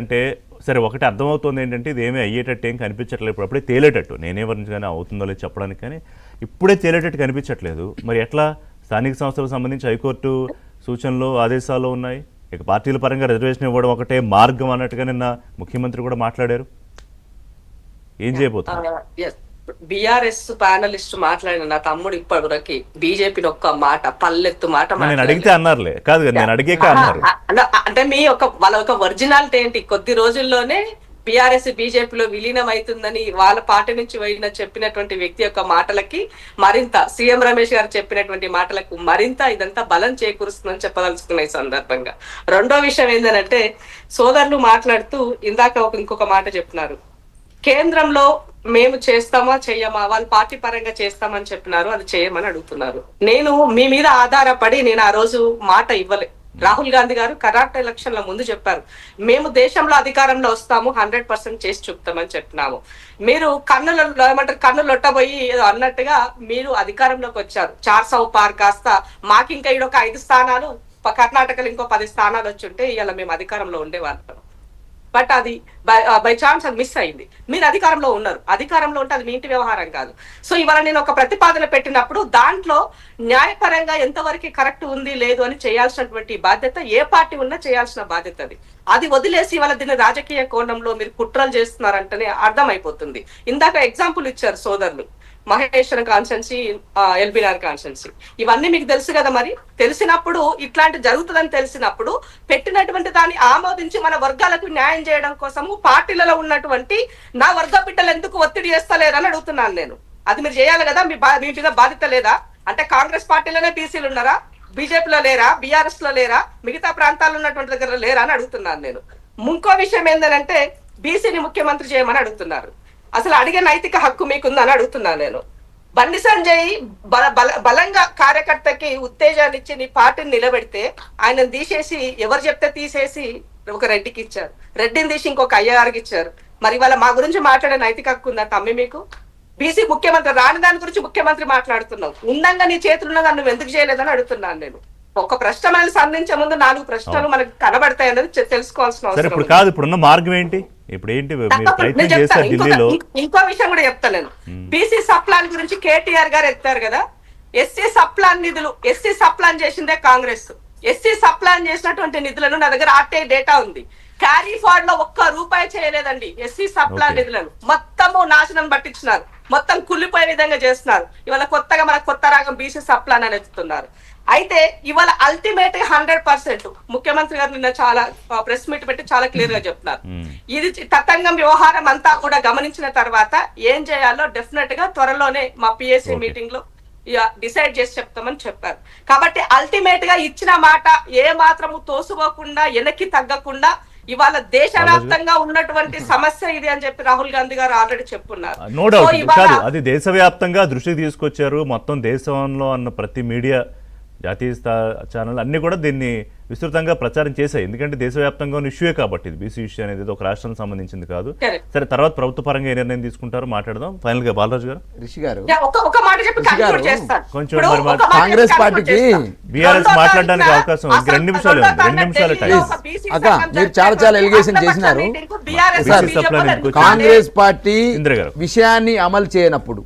అంటే సరే ఒకటి అర్థమవుతుంది ఏంటంటే ఇది ఏమీ అయ్యేటట్టు ఏం కనిపించట్లేదు, ఇప్పుడు అప్పుడే తేలేటట్టు నేనే వర్ణించగానే అవుతుందో లేదు చెప్పడానికి, కానీ ఇప్పుడే తేలేటట్టు కనిపించట్లేదు. మరి ఎట్లా స్థానిక సంస్థలకు సంబంధించి హైకోర్టు సూచనలు ఆదేశాలు ఉన్నాయి, ఇక పార్టీల పరంగా రిజర్వేషన్ ఇవ్వడం ఒకటే మార్గం అన్నట్టుగా నిన్న ముఖ్యమంత్రి కూడా మాట్లాడారు. ఏం చేయబోతున్నారు? బిఆర్ఎస్ ప్యానలిస్ట్ మాట్లాడిన నా తమ్ముడు ఇప్పటివరకు బీజేపీని ఒక్క మాట పల్లెత్తు మాట నేను అడిగితే అన్నారులే, కాదు నేను అడిగాక అన్నారు. అంటే మీ వాళ్ళ ఒక ఒరిజినాలిటీ ఏంటి? కొద్ది రోజుల్లోనే బిఆర్ఎస్ బీజేపీలో విలీనం అవుతుందని వాళ్ళ పార్టీ నుంచి వెళ్ళిన చెప్పినటువంటి వ్యక్తి యొక్క మాటలకి మరింత సీఎం రమేష్ గారు చెప్పినటువంటి మాటలకు మరింత ఇదంతా బలం చేకూరుస్తుందని చెప్పదలుచుకున్న ఈ సందర్భంగా. రెండో విషయం ఏంటంటే సోదరులు మాట్లాడుతూ ఇందాక ఇంకొక మాట చెప్తున్నారు, కేంద్రంలో మేము చేస్తామా చెయ్యమా, వాళ్ళు పార్టీ పరంగా చేస్తామని చెప్పినారు, అది చేయమని అడుగుతున్నారు. నేను మీ మీద ఆధారపడి నేను ఆ రోజు మాట ఇవ్వలే. రాహుల్ గాంధీ గారు కర్ణాటక ఎలక్షన్ల ముందు చెప్పారు, మేము దేశంలో అధికారంలో వస్తాము, 100% చేసి చూపుతామని చెప్పినాము. మీరు కన్నులు లొట్టబోయి ఏదో అన్నట్టుగా మీరు అధికారంలోకి వచ్చారు. 400 పార్ కాస్త మాకు ఇంకా ఈడొక 5 స్థానాలు, కర్ణాటకలో ఇంకో 10 స్థానాలు వచ్చి ఉంటే ఇవాళ మేము అధికారంలో ఉండేవాళ్ళం. బట్ అది బై ఛాన్స్ అది మిస్ అయింది. మీరు అధికారంలో ఉన్నారు, అధికారంలో ఉంటే అది మీ ఇంటి వ్యవహారం కాదు. సో ఇవాళ నేను ఒక ప్రతిపాదన పెట్టినప్పుడు దాంట్లో న్యాయపరంగా ఎంతవరకు కరెక్ట్ ఉంది లేదు అని చేయాల్సినటువంటి బాధ్యత ఏ పార్టీ ఉన్నా చేయాల్సిన బాధ్యత అది వదిలేసి ఇవాళ దీన్ని రాజకీయ కోణంలో మీరు కుట్రలు చేస్తున్నారంటేనే అర్థమైపోతుంది. ఇందాక ఎగ్జాంపుల్ ఇచ్చారు సోదరులు, మహేశ్వరం కాన్స్టెన్సీ, ఎల్బీఆర్ కాన్స్టెన్సీ, ఇవన్నీ మీకు తెలుసు కదా. మరి తెలిసినప్పుడు ఇట్లాంటి జరుగుతుందని తెలిసినప్పుడు పెట్టినటువంటి దాన్ని ఆమోదించి మన వర్గాలకు న్యాయం చేయడం కోసము పార్టీలలో ఉన్నటువంటి నా వర్గ బిడ్డలు ఎందుకు ఒత్తిడి చేస్తలేరని అడుగుతున్నాను నేను. అది మీరు చేయాలి కదా, మీ మీద బాధ్యత లేదా? అంటే కాంగ్రెస్ పార్టీలోనే బీసీలు ఉన్నారా, బీజేపీలో లేరా, బీఆర్ఎస్ లో లేరా, మిగతా ప్రాంతాల్లో ఉన్నటువంటి దగ్గర లేరా అని అడుగుతున్నాను నేను. ఇంకో విషయం ఏంటంటే బీసీని ముఖ్యమంత్రి చేయమని అడుగుతున్నారు. అసలు అడిగే నైతిక హక్కు మీకుందని అడుగుతున్నాను నేను. బండి సంజయ్ బలంగా కార్యకర్తకి ఉత్తేజాన్ని ఇచ్చి నీ పార్టీని నిలబెడితే ఆయన తీసేసి ఎవరు చెప్తే తీసేసి ఒక రెడ్డికి ఇచ్చారు, రెడ్డిని తీసి ఇంకొక అయ్యగారికి ఇచ్చారు. మరి వాళ్ళ మా గురించి మాట్లాడే నైతిక హక్కు ఉందా తమ్మి మీకు? బీసీ ముఖ్యమంత్రి రాని దాని గురించి ముఖ్యమంత్రి మాట్లాడుతున్నావు, ఉండంగా నీ చేతులున్నదా నువ్వు ఎందుకు చేయలేదని అడుగుతున్నాను నేను. ఒక ప్రశ్న మనల్ని సంధించే ముందు 4 ప్రశ్నలు మనకు కనబడతాయి అనేది తెలుసుకోవాల్సిన అవసరం కాదు. ఇప్పుడున్న మార్గం ఏంటి? ఇప్పుడు ఏంటి ఢిల్లీలో? ఇంకో విషయం కూడా చెప్తా నేను. బీసీ సప్లాన్ గురించి కేటీఆర్ గారు ఎత్తారు కదా, ఎస్సీ సప్లాన్ నిధులు, ఎస్సీ సప్లాన్ చేసిందే కాంగ్రెస్. ఎస్సీ సప్లాన్ చేసినటువంటి నిధులను నా దగ్గర ఆర్టీఐ డేటా ఉంది. క్యారీ ఫార్డ్ లో ₹1 చేయలేదండి ఎస్సీ సప్లాన్ నిధులను, మొత్తము నాశనం పట్టించినారు, మొత్తం కుళ్ళిపోయే విధంగా చేస్తున్నారు. ఇవాళ కొత్తగా మన కొత్త రాగం బీసీ సప్లాన్ అని ఎత్తుతున్నారు. అయితే ఇవాళ అల్టిమేట్ గా 100% ముఖ్యమంత్రి గారు నిన్న చాలా ప్రెస్ మీట్ పెట్టి చాలా క్లియర్ గా చెప్తున్నారు. ఇది తతంగం వ్యవహారం అంతా కూడా గమనించిన తర్వాత ఏం చేయాలో డెఫినెట్ గా త్వరలోనే మా పిఎస్సి మీటింగ్ లో డిసైడ్ చేసి చెప్తామని చెప్పారు. కాబట్టి అల్టిమేట్ గా ఇచ్చిన మాట ఏ మాత్రము తోసుకోకుండా వెనక్కి తగ్గకుండా ఇవాళ దేశవ్యాప్తంగా ఉన్నటువంటి సమస్య ఇది అని చెప్పి రాహుల్ గాంధీ గారు ఆల్రెడీ చెప్పున్నారు. నో డౌట్ కాదు, అది దేశవ్యాప్తంగా దృష్టికి తీసుకొచ్చారు. మొత్తం దేశంలో అన్న ప్రతి మీడియా, జాతీయ ఛానల్ అన్ని కూడా దీన్ని విస్తృతంగా ప్రచారం చేశాయి. ఎందుకంటే దేశవ్యాప్తంగా ఉన్న ఇష్యూయే కాబట్టి ఇది బీసీ ఇష్యూ అనేది ఒక రాష్ట్రానికి సంబంధించింది కాదు. సరే, తర్వాత ప్రభుత్వ పరంగా ఏ నిర్ణయం తీసుకుంటారో మాట్లాడదాం. ఫైనల్ గా బాలరాజు గారు, రిషి గారు కొంచెం కాంగ్రెస్ పార్టీకి బీఆర్ఎస్ మాట్లాడడానికి అవకాశం 2 నిమిషాలు ఉంది, 2 నిమిషాలు టైం. అక్క మీరు చాలా ఎలిగేషన్ చేసినారు. కాంగ్రెస్ పార్టీ విషయాన్ని అమలు చేయనప్పుడు